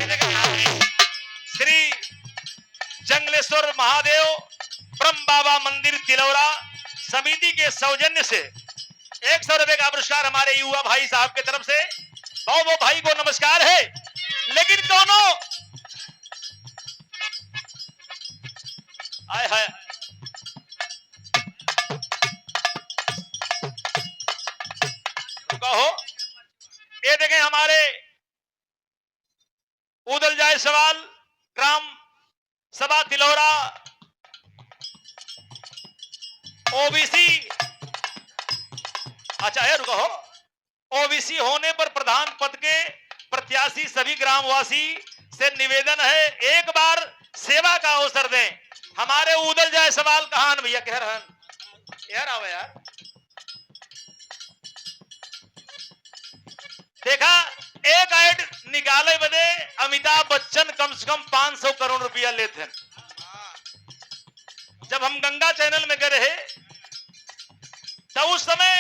श्री जंगलेश्वर महादेव ब्रह्म बाबा मंदिर तिलौरा समिति के सौजन्य से 100 रुपए का पुरस्कार हमारे युवा भाई साहब की तरफ से। वो भाई को नमस्कार है, लेकिन दोनों आए हाय कहो, ये देखें हमारे उदल जाए सवाल ग्राम सभा तिलौरा ओबीसी, अच्छा है रुको, ओबीसी होने पर प्रधान पद के प्रत्याशी सभी ग्रामवासी से निवेदन है एक बार सेवा का अवसर दें। हमारे उदल जाए सवाल कहान भैया कह रहे यार आओ यार, देखा एक ऐड निकाले बदे अमिताभ बच्चन कम से कम 500 करोड़ रुपया लेते हैं। जब हम गंगा चैनल में गए रहे तो उस समय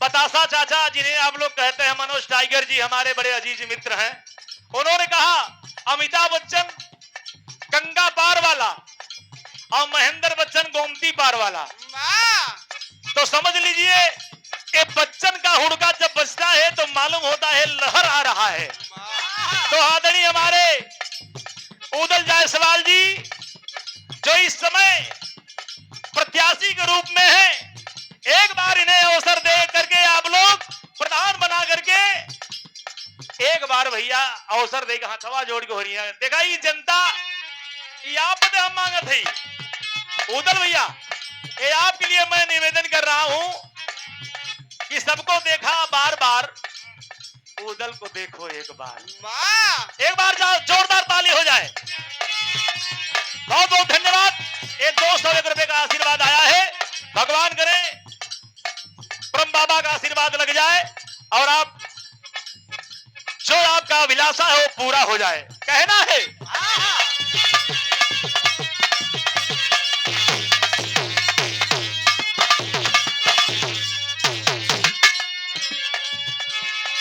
बतासा चाचा जिन्हें आप लोग कहते हैं मनोज टाइगर जी, हमारे बड़े अजीज मित्र हैं, उन्होंने कहा अमिताभ बच्चन गंगा पार वाला और महेंद्र बच्चन गोमती पार वाला। तो समझ लीजिए ये बच्चन का हुड़का जब बजता है तो मालूम होता है लहर आ रहा है। तो आदरणीय हमारे उदल जायसवाल जी जो इस समय प्रत्याशी के रूप में है, एक बार इन्हें अवसर दे करके आप लोग प्रधान बना करके एक बार भैया अवसर देगा। हाँ थवा जोड़ के हो रही है, देखा ये जनता ये आप हम मांगा थी। उदल भैया ये आपके लिए मैं निवेदन कर रहा हूं कि सबको देखा बार बार, उदल को देखो एक बार जोरदार ताली हो जाए। बहुत बहुत धन्यवाद। ये 201 रुपए का आशीर्वाद आया है, भगवान करे ब्रह्म बाबा का आशीर्वाद लग जाए और आप जो आपका अभिलाषा है वो पूरा हो जाए, कहना है।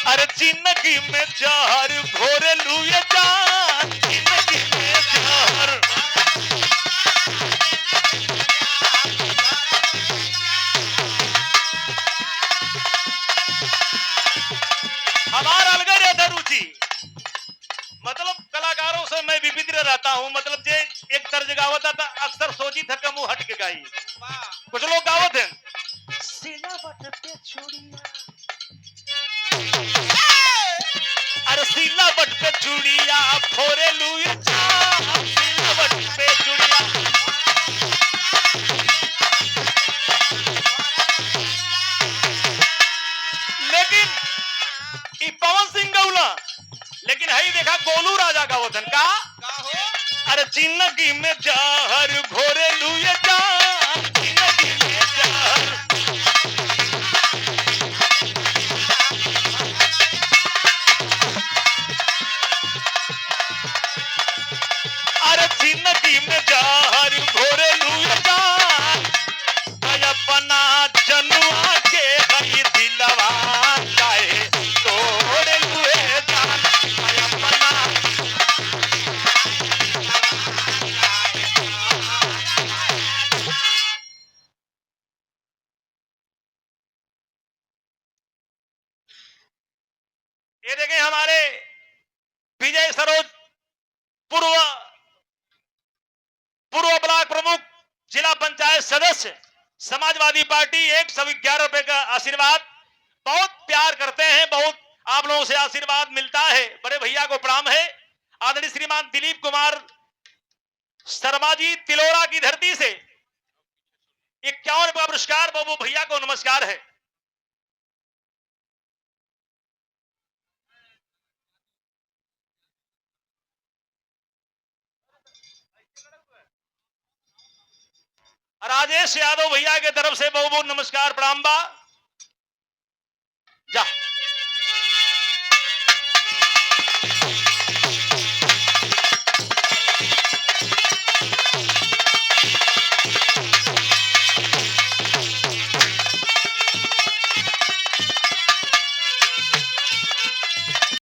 अरे जिंदगी में जहर घोरे लुए जान, जिंदगी में जहर। हमारा अलगर है धरुचि, मतलब कलाकारों से मैं विविध रहता हूं, मतलब जे एक तर्ज गावत था अक्सर सोची था कि मुंह हट के गाई। कुछ लोग गावत हैं सिलावट पे चूड़िया, अरे सिलावट पे चूड़िया फोरे लुए जान, सिलावट पे चूड़िया। लेकिन ई पवन सिंह गौला, लेकिन है देखा गोलू राजा का वतन का अरे जिंदगी में जहर घोरे लुए जान, जिंदगी में जहर। अरे जिंदगी में जहर घोरे लुए जान, अपना जनुआ के गई दिलवा काहे तोड़े लुए जान, अपना। ये देखें हमारे विजय सरोज पूर्व ब्लॉक प्रमुख जिला पंचायत सदस्य समाजवादी पार्टी 111 रुपए का आशीर्वाद, बहुत प्यार करते हैं, बहुत आप लोगों से आशीर्वाद मिलता है, बड़े भैया को प्रणाम है। आदरणीय श्रीमान दिलीप कुमार शर्मा जी तिलोरा की धरती से 51 रुपए का पुरस्कार, बाबू भैया को नमस्कार है। राजेश यादव भैया के तरफ से बहुत बहुत नमस्कार प्रणाम बा जा।